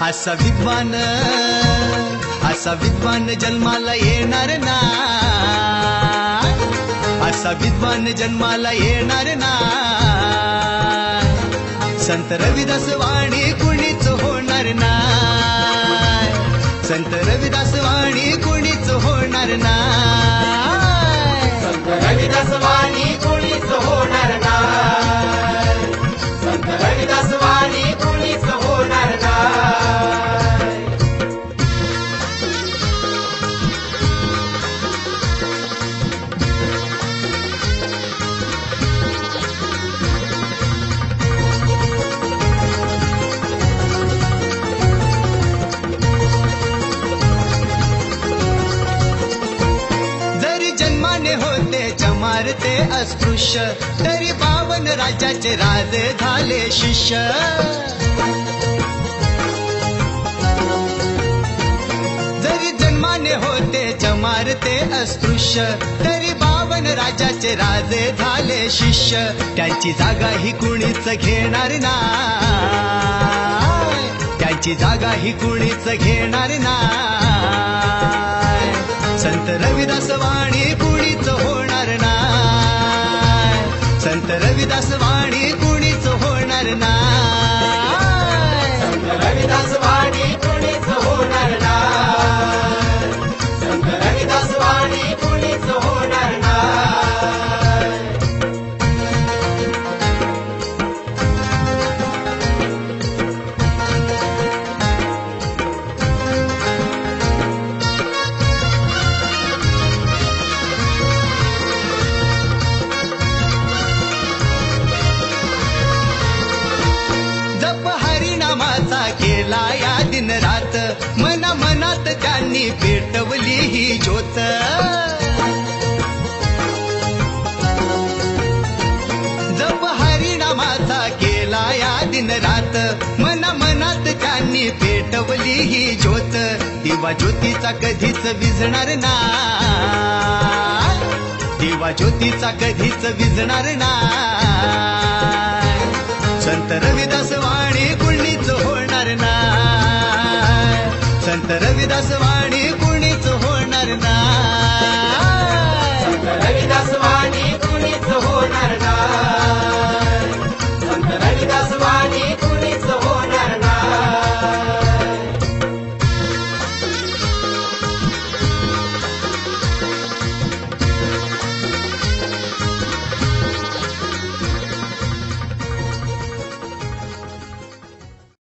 असा विद्वान जन्माला येणार ना, असा विद्वान जन्माला येणार ना. संत रविदास वाणी कुणीच होणार ना, संत रविदास वाणी कुणीच होणार ना, संत रविदास वाणी कुणीच होणार ना, संत रविदास वाणी कुणीच होणार ना. मारते अस्पृश्य तरी 52 राज्याचे राजे झाले शिष्य. जरी जन्माने होते चमारते अस्पृश्य तरी 52 राज्याचे राजे झाले शिष्य. त्यांची जागा ही कुणीच घेणार नाही, त्यांची जागा ही कुणीच घेणार नाही. संत रविदास वाणी कुणीच होणार नाही, संत रविदास वाणी कुणीच होणार नाही, संत रविदास वाणी कुणीच होणार ना, संत रविदास वाणी कुणीच होणार ना. केला या दिन रात मना मनात त्यांनी पेटवली ही ज्योत. जप हरिनामाचा केला या दिन रात मना मनात त्यांनी पेटवली ही ज्योत. दिवा ज्योतीचा कधीच विझणार ना, दिवा ज्योतीचा कधीच विझणार ना. संत रविदास वाणी कुणीच होणार ना, संत रविदास वाणी